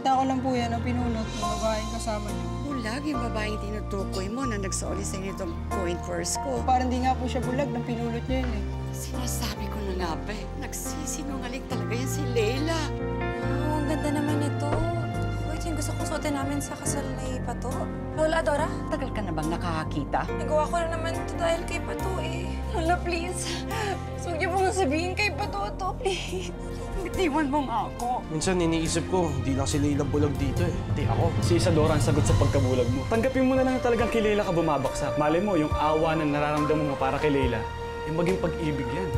nakita ko lang po yan na pinulot ng babaeng kasama niyo. Bulag yung babaeng tinutukoy mo na nagsauli sa inyo itong coin purse ko. Parang di nga po siya bulag nang pinulot niya yun eh. Sinasabi ko na nga ba eh, nagsisinungaling talaga yan si Leila. Oh, ang ganda naman ito. Wait, yung gusto kong suotin namin sa kasal ni Pato. Lola Adora? Tagal ka na bang nakakakita? Nagawa ko na naman ito dahil kay Pato eh. Lola, please. Huwag niyo pong sabihin kay Pato to, please. Itiwan mo nga ako. Minsan iniisip ko, hindi lang si Leila bulag dito eh. Hindi ako. Si Isadora ang sagot sa pagkabulag mo. Tanggapin mo na lang talagang kay Leila ka bumabaksak. Malay mo, yung awa na nararamdaman mo para kay Leila, eh maging pag-ibig yan.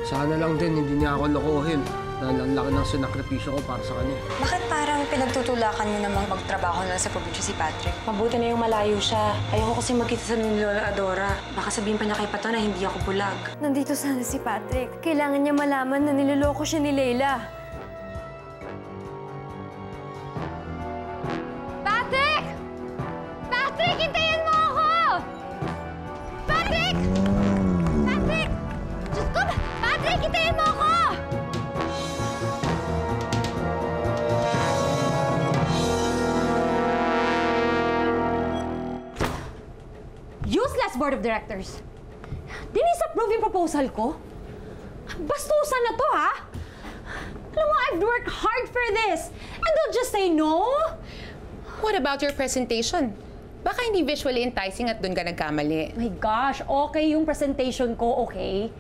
Sana lang din, hindi niya ako lokohin. Dahil ang laki ng sinakripisyo ko para sa kanya. Bakit parang pinagtutulakan niyo namang magtrabaho na sa probinsya si Patrick? Mabuti na yung malayo siya. Ayoko kasi magkita sa ni Lola Adora. Baka sabihin pa niya kay Pato na hindi ako bulag. Nandito sana si Patrick. Kailangan niya malaman na niloloko siya ni Leila. Patrick! Patrick, hintayin mo ako! Patrick! Patrick! Diyos ko! Patrick, hintayin mo ako! Useless board of directors. Dinis-approve yung proposal ko. Bastusan na to, ha? Alam mo, I've worked hard for this. And they'll just say no? What about your presentation? Baka hindi visually enticing at doon ka nagkamali. My gosh, okay yung presentation ko, okay?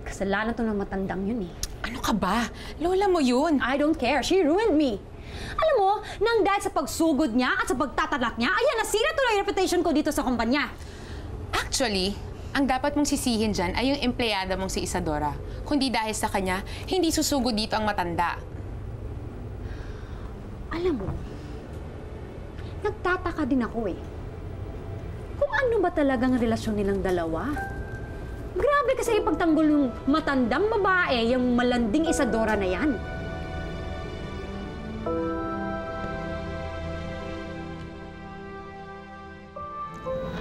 Kasalanan to ng matandang yun, eh. Ano ka ba? Lola mo yun. I don't care. She ruined me. Alam mo, nang dahil sa pagsugod niya at sa pagtatanak niya, ayan, nasira tuloy yung reputation ko dito sa kumpanya. Actually, ang dapat mong sisihin dyan ay yung empleyada mong si Isadora. Kundi dahil sa kanya, hindi susugod dito ang matanda. Alam mo, nagtataka din ako eh. Kung ano ba talagang relasyon nilang dalawa? Grabe kasi ipagtanggol yung matandang babae, yung malanding Isadora na yan.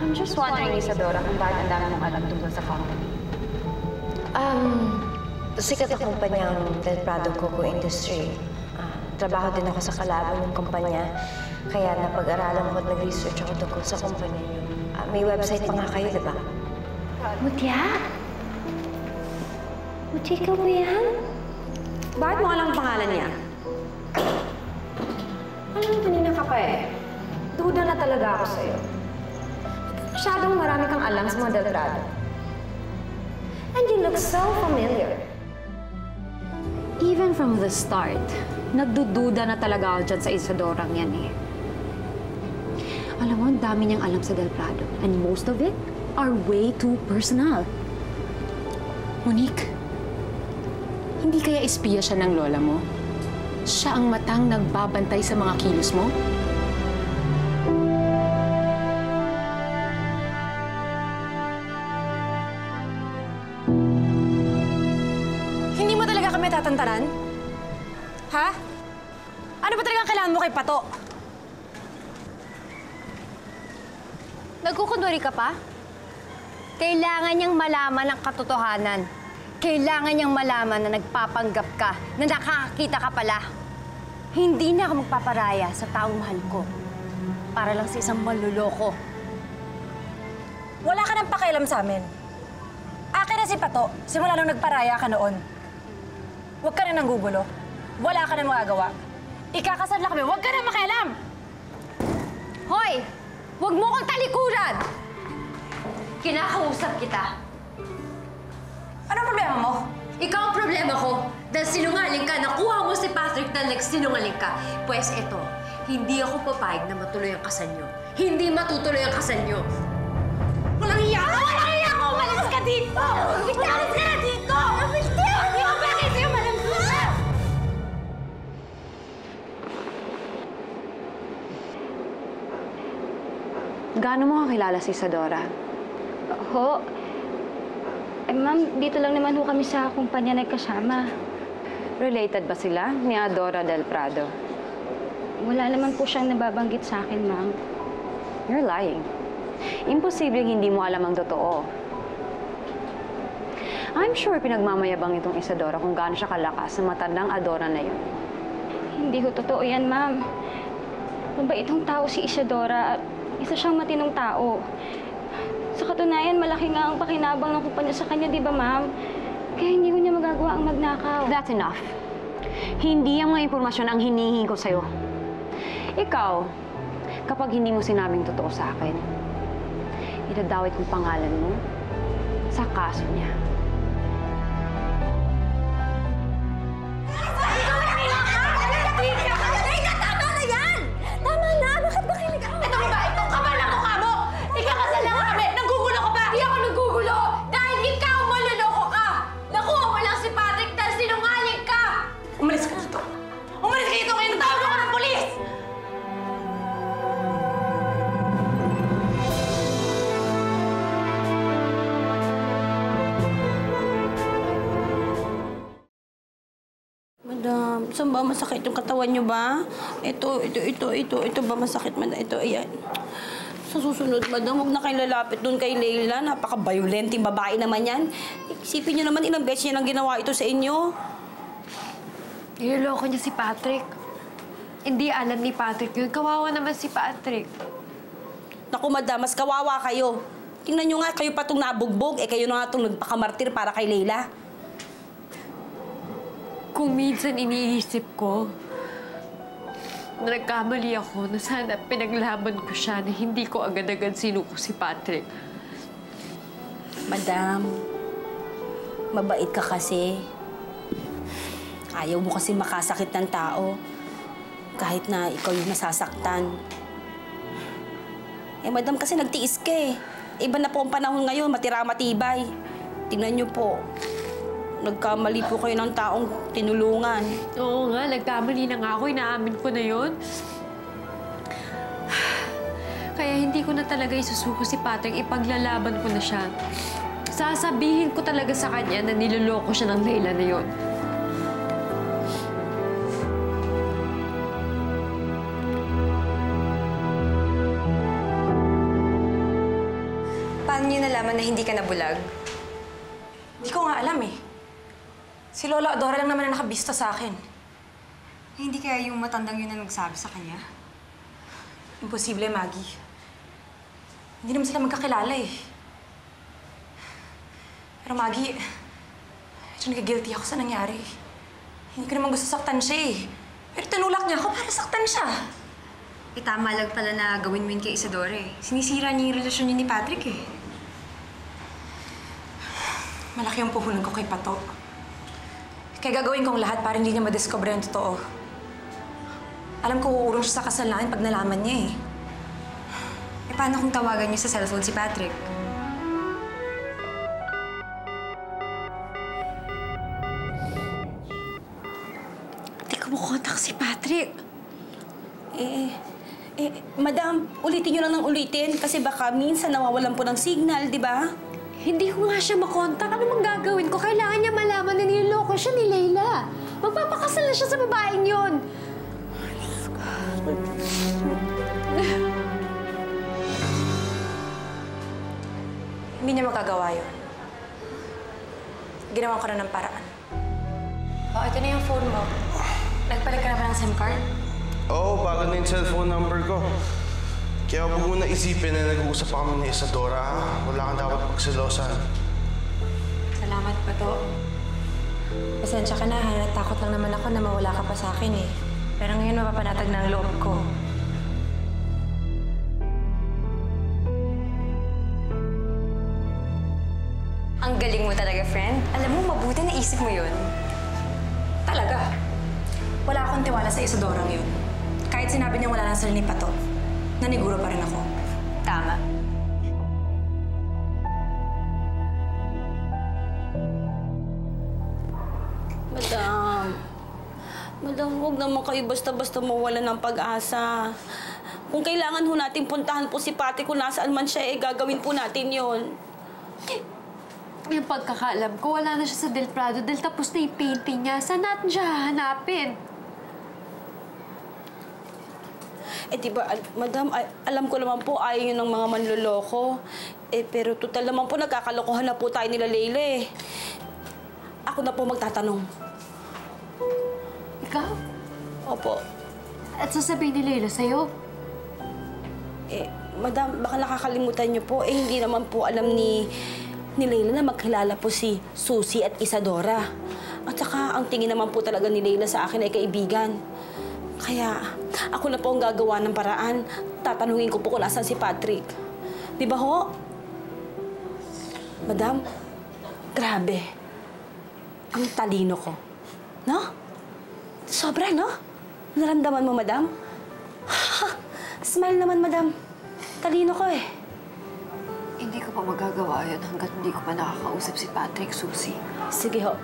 I'm just wondering, Isadora, kung bakit ang dami mong alam tungkol sa company. Sikat na kumpanyang Del Prado Coco Industry. Trabaho din ako sa kalaban ng kumpanya. Kaya napag-aralan ko at nag-research ako tungkol sa kumpanya niyo. May website pa nga kayo, di ba? Mutya? Mutya ka ba yan? Bakit mo alam ang pangalan niya? Alam mo, kanina ka pa eh. Duda na talaga ako sa'yo. Masyadong marami kang alam sa mga Del Prado. And you look so familiar. Even from the start, nagdududa na talaga ako dyan sa Isadorang yan eh. Alam mo, ang dami niyang alam sa Del Prado. And most of it are way too personal. Monique, hindi kaya espiya siya ng lola mo? Siya ang matang nagbabantay sa mga kilos mo? Hindi mo talaga kami tatantanan? Ha? Ano ba talagang kailangan mo kay Pato? Nagkukunwari ka pa? Kailangan niyang malaman ang katotohanan. Kailangan niyang malaman na nagpapanggap ka, na nakakakita ka pala. Hindi na ako magpaparaya sa taong mahal ko. Para lang sa isang manluloko. Wala ka nang pakialam sa amin. Akin na si Pato, simula nung nagparaya ka noon. Huwag ka na nang gugulo. Wala ka na magagawa. Ikakasal na kami, huwag ka na makialam! Hoy! Huwag mo kong talikuran! Kinakausap kita. Anong problema mo? Ikaw ang problema ko. Dahil sinungaling ka, nakuha mo si Patrick na nagsinungaling ka. Pues eto, hindi ako papayag na matuloy ang kasal niyo. Hindi matutuloy ang kasal niyo. Walang iya! Walang iya ko! Umalis ka dito! Umalis ka na dito! Hindi ko bakit sa'yo malambusan! Gaano mo kakilala si Isadora? Ho? Ma'am, dito lang naman ho kami sa kumpanya nagkasama. Related ba sila ni Adora Del Prado? Wala naman po siyang nababanggit sa akin, ma'am. You're lying. Imposibleng hindi mo alam ang totoo. I'm sure pinagmamayabang itong Isadora kung gaano siya kalakas sa matandang Adora na yun. Hindi ho totoo yan, ma'am. Mabait ang tao si Isadora at isa siyang matinong tao. Sa katunayan, malaki nga ang pakinabang ng kumpanya sa kanya, di ba, ma'am? Kaya hindi ko niya magagawa ang magnakaw. That's enough. Hindi ang mga impormasyon ang hinihingi ko sa'yo. Ikaw, kapag hindi mo sinabing totoo sa akin, idadawit kong pangalan mo sa kaso niya. Tama na! Bakit ba kinig ako? Ito ba? Itong kapal na mukha mo! Ikakasal na kami! Nanggugulo ka pa! Hindi ako nanggugulo! Dahil ikaw maluloko ka! Nakuha mo lang si Patrick dahil sinungaling ka! Umalis ka dito! Umalis ka dito! Kaya natawag ako ng polis! Madam, saan ba masakit yung katawan niyo ba? Ito ba masakit, madam? Ito, ayan. Sa susunod, madam, huwag na kayo lalapit doon kay Leila. Napaka-violenting babae naman yan. Isipin niyo naman, ilang beses niya nang ginawa ito sa inyo. Niloloko niya si Patrick. Hindi alam ni Patrick yun. Kawawa naman si Patrick. Naku, madam, mas kawawa kayo. Tingnan niyo nga, kayo pa itong nabugbog. Kayo na nga itong nagpakamartir para kay Leila. Kung minsan iniisip ko na nagkamali ako na sana pinaglaban ko siya na hindi ko agad-agad sinuko si Patrick. Madam, mabait ka kasi. Ayaw mo kasi makasakit ng tao. Kahit na ikaw yung nasasaktan. Madam, kasi nagtiis ka eh. Iba na po ang panahon ngayon, matira-matibay. Tingnan niyo po. Nagkamali po kayo ng taong tinulungan. Oo nga, nagkamali na nga ako. Inaamin ko na yun. Kaya hindi ko na talaga isusuko si Patrick. Ipaglalaban ko na siya. Sasabihin ko talaga sa kanya na niloloko siya ng Leila na yun. Paano niyo nalaman na hindi ka nabulag? Hindi ko nga alam eh. Si Lola Adora lang naman ang nakabista sa akin. Hindi kaya yung matandang yun na nagsabi sa kanya? Imposible, Maggie. Hindi naman sila magkakilala eh. Pero Maggie, medyo nag-guilty ako sa nangyari. Hindi ko naman gusto saktan siya eh. Pero tinulak niya ako para saktan siya. Tama lang pala na gawin mo yun kay Isadora eh. Sinisira niya yung relasyon niya ni Patrick eh. Malaki ang puhunan ko kay Pato. Kaya gagawin kong lahat para hindi niya madiscover yung totoo. Alam ko uurong siya sa kasal namin pag nalaman niya eh. Paano kung tawagan niyo sa cellphone si Patrick? Hindi ko makontak si Patrick. Madam, ulitin niyo lang ng ulitin kasi baka minsan nawawalan po ng signal, di ba? Hindi ko nga siya makontak. Ano mang gagawin ko? Kailangan niya malaman na niloloko siya ni Leila. Magpapakasal na siya sa babaeng yun. Hindi niya magagawa yun. Ginawa ko na ng paraan. Oh, ito na yung phone mo. Nagpalit ka na ba ng SIM card? Oo, bago na yung cellphone number ko. Kaya huwag mo na isipin na nag-uusap pa kami ni Isadora, ha? Wala kang dapat pagsilosan. Salamat, Pato. Pasensya ka na, ha? Natakot lang naman ako na mawala ka pa sa akin, eh. Pero ngayon mapapanatag na ang loob ko. Ang galing mo talaga, friend. Alam mo, mabuti na isip mo yun. Talaga. Wala akong tiwala sa Isadora ngayon. Kahit sinabi niya wala nang sila ni Pato, naniguro pa rin ako. Tama. Madam, huwag naman kayo basta-basta mawala ng pag-asa. Kung kailangan ho natin puntahan po si Patrick kung nasaan man siya, gagawin po natin yon. Yung pagkakaalam ko, wala na siya sa Del Prado dahil tapos na yung painting niya. Saan natin siya hahanapin? Diba, madam, alam ko naman po ayaw yun ng mga manloloko. Pero total naman po, nagkakalokohan na po tayo nila Leila eh. Ako na po magtatanong. Ikaw? ako po. At sasabihin ni Leila sa'yo? Madam, baka nakakalimutan niyo po, hindi naman po alam ni Leila na magkilala po si Susie at Isadora. At saka, ang tingin naman po talaga ni Leila sa akin ay kaibigan. Kaya, ako na po ang gagawa ng paraan. Tatanungin ko po kung nasan si Patrick. Di ba ho? Madam, grabe. Ang talino ko. No? Sobra, no? Naramdaman mo, madam? Smile naman, madam. Talino ko eh. Hindi ko pa magagawa yun hanggat hindi ko pa nakakausap si Patrick, Susie. Sige ho.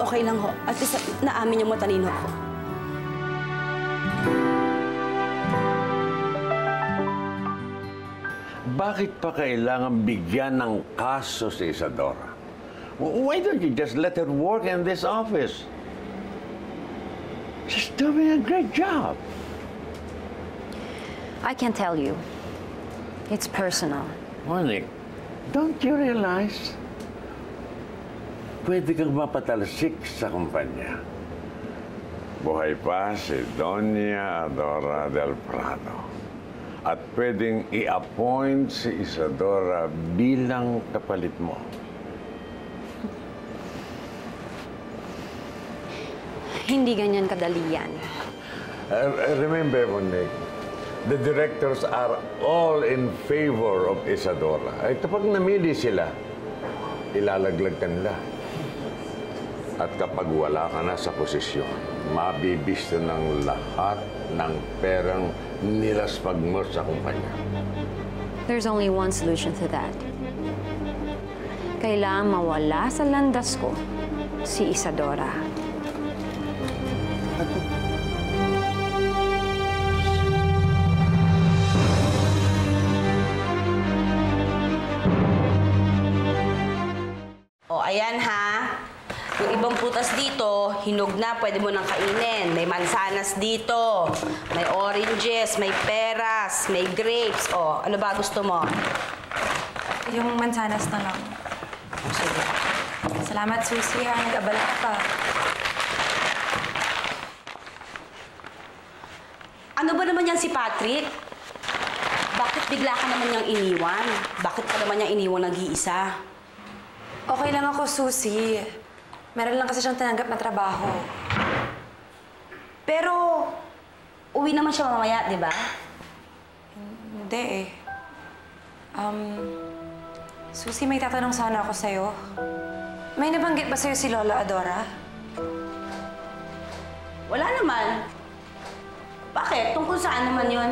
Okay lang ho. At least naamin yung matalino ko. Bakit pa kailangan bigyan ng kaso si Isadora? Why don't you just let her work in this office? She's doing a great job. I can tell you. It's personal. Monique, don't you realize? Pwede kang mapatalsik sa kumpanya. Buhay pa si Doña Adora del Prado. At pwedeng i-appoint si Isadora bilang kapalit mo. Hindi ganyan kadali yan. Remember, Monique, the directors are all in favor of Isadora. Ay kapag namili sila, ilalaglag ka nila. At kapag wala ka na sa posisyon, mabibisto ng lahat ng perang nilaspag mo sa kumpanya. There's only one solution to that. Kailangan mawala sa landas ko si Isadora. O, ayan ha. Yung ibang prutas dito, hinog na, pwede mo nang kainin. May mansanas dito, may oranges, may peras, may grapes. O, ano ba gusto mo? Yung mansanas na lang. Sige. Salamat, Susie. Nag-abala ka pa. Ano ba naman yan si Patrick? Bakit bigla ka naman niyang iniwan? Bakit ka naman niyang iniwan nag-iisa? Okay lang ako, Susie. Meron lang kasi siyang tinanggap na trabaho. Pero, uwi naman siya mamaya, di ba? Hindi eh. Susie, may tatanong sana ako sa'yo. May nabanggit ba sa'yo si Lola Adora? Wala naman. Bakit? Tungkol saan naman yon?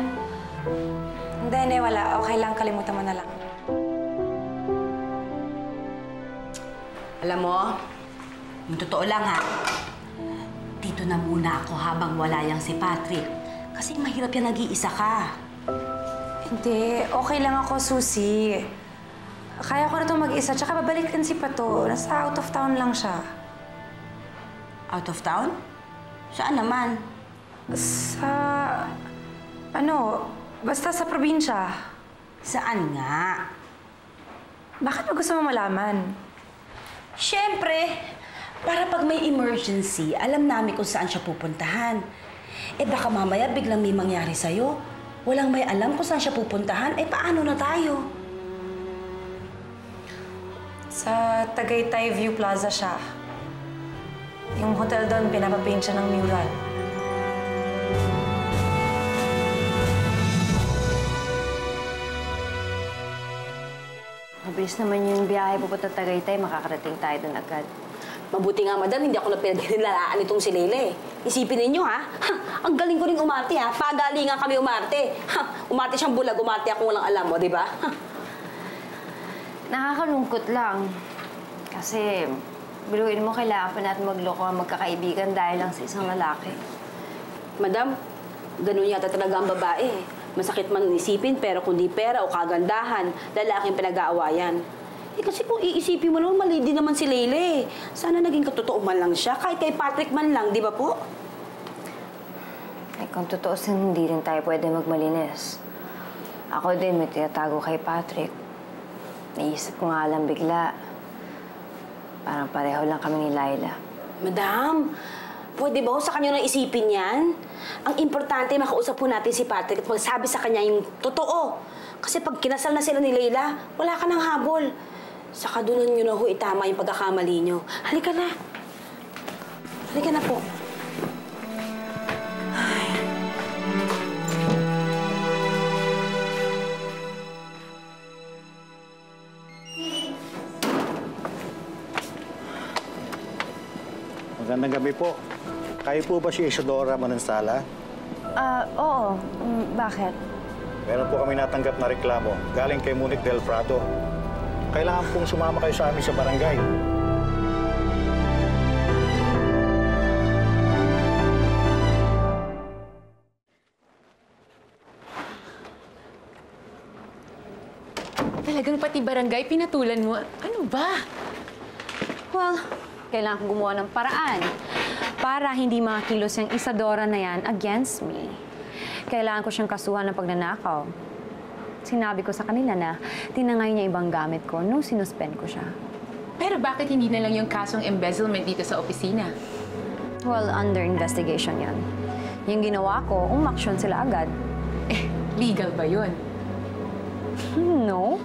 Hindi, wala. Okay lang, kalimutan mo na lang. Alam mo, yung totoo lang ha, dito na muna ako habang wala yang si Patrick. Kasi mahirap yan nag-iisa ka. Hindi, okay lang ako, Susie. Kaya ko na itong mag-isa, tsaka babalik din si Pato. Nasa out of town lang siya. Out of town? Saan naman? Basta sa probinsya. Saan nga? Bakit mo gusto mo malaman? Siyempre, para pag may emergency, alam namin kung saan siya pupuntahan. Eh baka mamaya biglang may mangyari sa'yo. Walang may alam kung saan siya pupuntahan, eh paano na tayo? Sa Tagaytay View Plaza siya. Yung hotel doon, pinapapaint siya ng mural. Mabilis naman yung biyahe pupunta Tagaytay, makakarating tayo doon agad. Mabuti nga, madam, hindi ako na pinag-nilalaan itong si Leila eh. Isipin ninyo, ha? Ang galing ko rin umarte, ha? Pagalingan kami umarte. Umarte siyang bulag, umarte ako walang alam mo, di ba? Nakakalungkot lang. Kasi, biluin mo, kailangan pa natin magloko ang magkakaibigan dahil lang sa isang lalaki. Madam, ganun yata talaga ang babae. Masakit man isipin, pero kundi pera o kagandahan, lalaking pinag-aawayan. Eh kasi kung iisipin mo naman, mali din naman si Leila eh. Sana naging katotoo man lang siya, kahit kay Patrick man lang, di ba po? Ay, kung totoo hindi rin tayo pwede magmalinis. Ako din, may tinatago kay Patrick. Naisip ko nga lang bigla. Parang pareho lang kami ni Laila. Madam, Pwede ba sa kanya na isipin yan? Ang importante, makausap po natin si Patrick at magsabi sa kanya yung totoo. Kasi pag kinasal na sila ni Leila, wala ka ng habol. Saka doon nyo na ho itama yung pagkakamali nyo. Halika na. Halika na po. Magandang gabi po. Kayo po ba si Isadora Manansala? Oo. Bakit? Meron po kami natanggap na reklamo galing kay Monique Del Prado. Kailangan pong sumama kayo sa amin sa barangay. Talagang pati barangay pinatulan mo. Ano ba? Well, kailangan kong gumawa ng paraan para hindi makakilos yung Isadora na yan against me. Kailangan ko siyang kasuhan ng pagnanakaw. Sinabi ko sa kanila na tinangay niya ibang gamit ko nung sinuspend ko siya. Pero bakit hindi na lang yung kasong embezzlement dito sa opisina? Well, under investigation yan. Yung ginawa ko, umaksyon sila agad. Legal ba yun? No.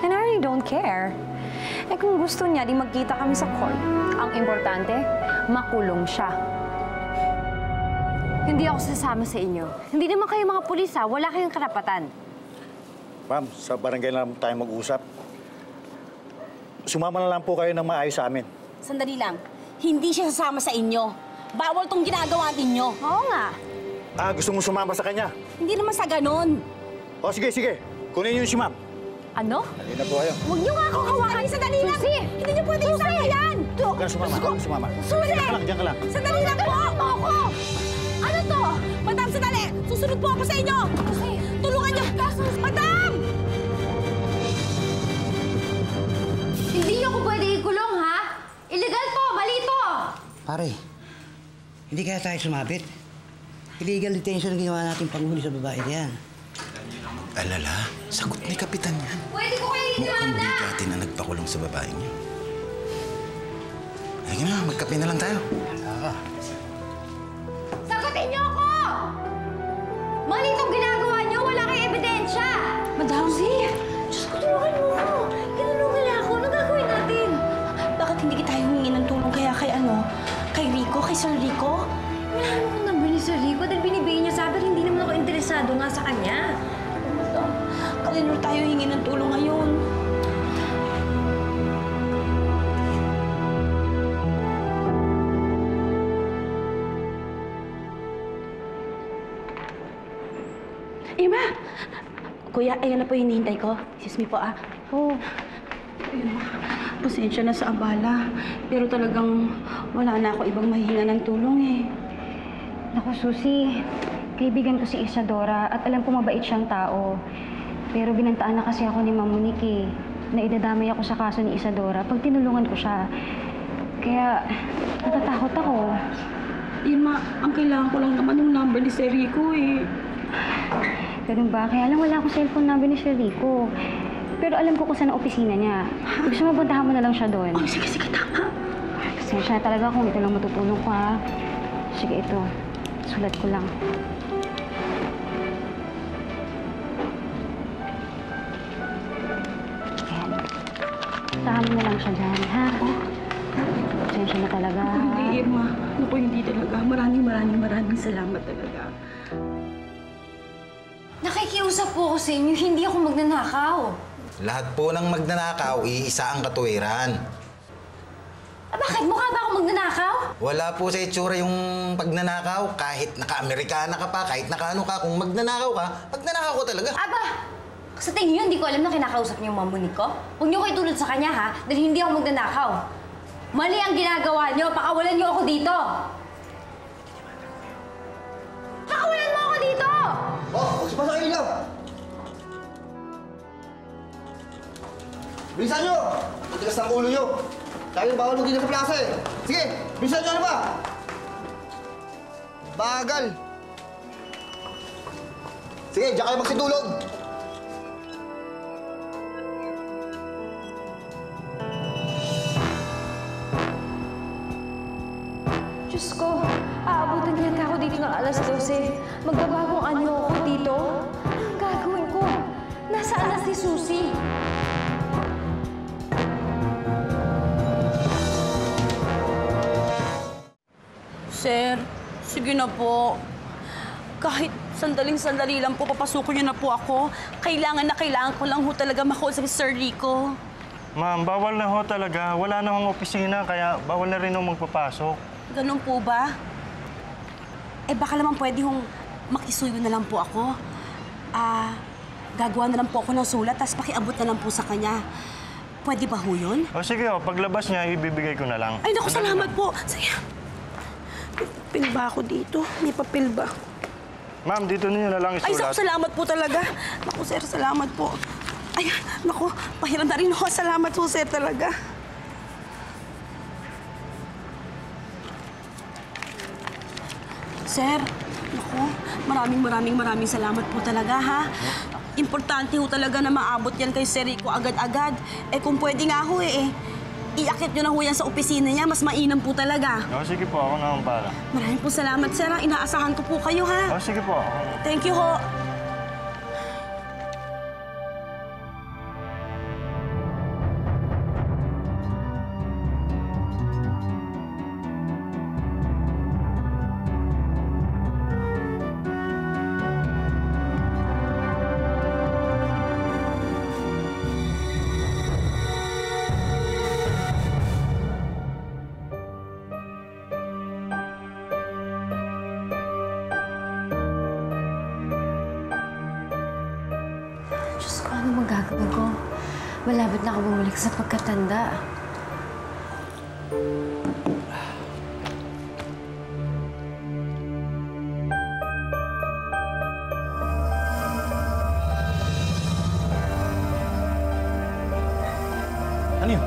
And I really don't care. Kung gusto niya, di magkita kami sa court. Ang importante, makulong siya. Hindi ako sasama sa inyo. Hindi naman kayo mga pulis, ha? Wala kayong karapatan. Ma'am, sa barangay na lang tayo mag-usap. Sumama na lang po kayo ng maayos sa amin. Sandali lang. Hindi siya sasama sa inyo. Bawal tong ginagawa ninyo. Oo nga. Gusto mo sumama sa kanya? Hindi naman sa ganon. O, sige, sige. Kunin niyo si ma'am. Ano? Halina na po kayo. Huwag niyo nga akong hawakan. Sandali lang. Susi! Hindi niyo pwede isama yan. Huwag ka na sumama. Huwag ka na sumama. Susi! Diyan ka lang. Sandali lang po ako. Ano to? Madam, sandali. Susunod po ako sa inyo. Susi! Tulungan niyo. Madam! Hindi niyo ko pwede ikulong, ha? Illegal to! Mali to! Pare, hindi kaya tayo sumabit. Illegal detention ang ginawa natin panghuli sa babae niyan. Alala, sagot ni Kapitan yan. Pwede ko kayo Mukhang itinanda! bigatin na nagpakulong sa babae niya. Halika na, magkape na lang tayo. Sagutin niyo ako! Mali itong ginagawa niyo! Wala kayong ebidensya! Madam! Diyos ko, tulungan mo ako! Tinulungan ako! Ano gagawin natin? Bakit hindi kita humingi ng tulong kaya kay ano? Kay Rico? Kay Sir Rico? Wala naman number ni Sir Rico dahil binibigay niya sa akin. Hindi naman ako interesado nga sa kanya. Kanino tayo hingi ng tulong ngayon? Irma! Kuya, ayan na po yung hinihintay ko. Excuse me po, Oh. Ayun, pasensya na sa abala. Pero talagang wala na ako ibang mahihinga ng tulong eh. Naku, Susi. Kaibigan ko si Isadora at alam ko mabait siyang tao. Pero binantaan na kasi ako ni Ma'am Monique eh, na idadamay ako sa kaso ni Isadora pag tinulungan ko siya. Kaya natatakot ako. Irma, ang kailangan ko lang naman yung number ni Sir Rico eh. Ganun ba? Kaya lang wala akong cellphone number ni Sir Rico. Pero alam ko kung saan ang opisina niya. Gusto mo puntahan mo na lang siya doon. Oh, sige, sige, tama. Pasensya na talaga kung ito lang matutulong ko, ha? Sige, ito. Sulat ko lang. Ayan. Puntahan mo na lang siya dyan, ha? Pasensya na talaga, ha? Hindi, Irma. Naku, hindi talaga. Maraming salamat talaga. Nakikiusap po ako sa inyo, hindi ako magnanakaw. Lahat po ng magnanakaw, iisa ang katuwiran. Bakit? Mukha ba ako magnanakaw? Wala po sa itsura yung pagnanakaw. Kahit naka-Amerikana ka pa, kahit naka-ano ka, kung magnanakaw ka, magnanakaw ko talaga. Aba! Sa tingin niyo, hindi ko alam na kinakausap niyo yung mamunik ko. Huwag niyo ko itulad sa kanya, ha? Dahil hindi ako magnanakaw. Mali ang ginagawa niyo. Pakawalan niyo ako dito. Pakawalan mo ako dito! Oh, huwag sa pasok ilaw! Bilisan nyo! Matigas ng ulo nyo! Sabi yung bawal mo dito sa plaza eh. Sige, bilisan nyo ano ba? Bagal! Sige, diyan kayo magsitulog! Diyos ko. Magbabagong anyo ako dito. Anong gagawin ko? Nasaan na si Susie? Sir, sige na po. Kahit sandaling-sandali lang po, papasukin niyo na po ako. Kailangan ko lang ho talaga makausap si Sir Rico. Ma'am, bawal na ho talaga. Wala na hong opisina, kaya bawal na rin hong magpapasok. Ganun po ba? Eh baka naman pwede hong makisuyo na lang po ako. Gagawa na lang po ako ng sulat, tapos pakiabot na lang po sa kanya. Pwede ba ho yun? O sige, paglabas niya, ibibigay ko na lang. Ay, naku, salamat po. Sige. May papel ba ako dito? May papel ba? Ma'am, dito niyo na lang isulat. Ay, naku, salamat po talaga. Naku, sir, salamat po. Ay, naku, pahiram na rin ako. Salamat po, sir, talaga. Sir, naku, maraming salamat po talaga, ha? Importante ho talaga na maabot yan kay Sir Rico agad-agad. Eh, kung pwede nga ho iakit nyo na ho yan sa opisina niya. Mas mainam po talaga. O, sige po, ako na ang para. Maraming po salamat, sir. Inaasahan ko po kayo, ha? O, sige po. Thank you ho. Ano magagawa ko? Malapit na ako bumalik sa pagkatanda. Ano yun?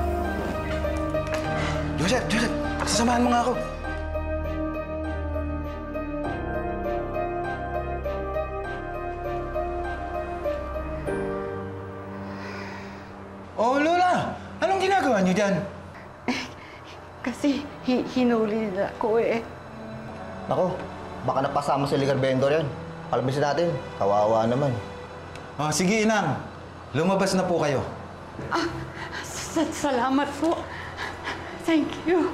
Joseph! Sasamahan mo nga ako. Oh, Lola! Anong ginagawa niyo dyan? Kasi hinuli nila ako eh. Nako, baka napasama si Ligar Vendor yan. Palamisin natin. Kawawa naman. Oh, sige, Inang. Lumabas na po kayo. Salamat po. Thank you.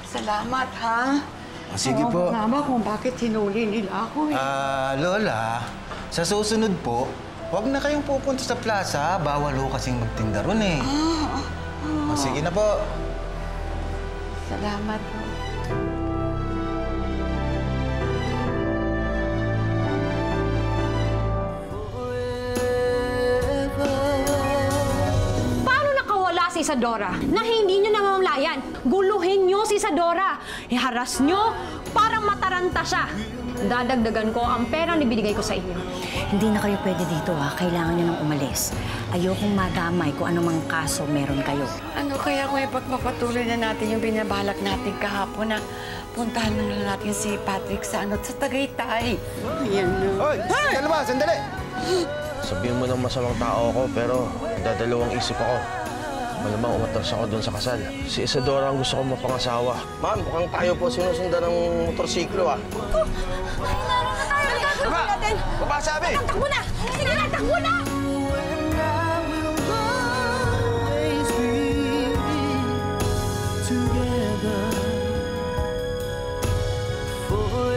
Salamat, ha? Oh, sige po. Nga ba kung bakit hinuli nila ako eh. Lola, sa susunod po, huwag na kayong pupunta sa plaza. Bawal ho kasing magtinda ron eh. O, sige na po. Salamat po. Paano nakawala si Isadora na hindi nyo namamlayan? Guluhin nyo si Isadora. Iharas nyo parang mataranta siya. Dadagdagan ko ang pera na binigay ko sa inyo. Hindi na kayo pwede dito, ha? Kailangan nyo nang umalis. Ayokong madamay kung anumang kaso meron kayo. Ano kaya kung ipagpapatuloy na natin yung binabalak natin kahapon na puntahan na natin si Patrick sa Tagaytay? Ayan na. Hoy! Sandali ba? Sandali! Sabihin mo ng masamang tao ako, pero dadalawang isip ako. Malamang umatras ako doon sa kasal. Si Isadora ang gusto kong mapangasawa. Ma'am, mukhang tayo po sinusundan ng motorsiklo, ah. Baba! Baba, sabi! Takbo na! Sige na, takbo na! Together for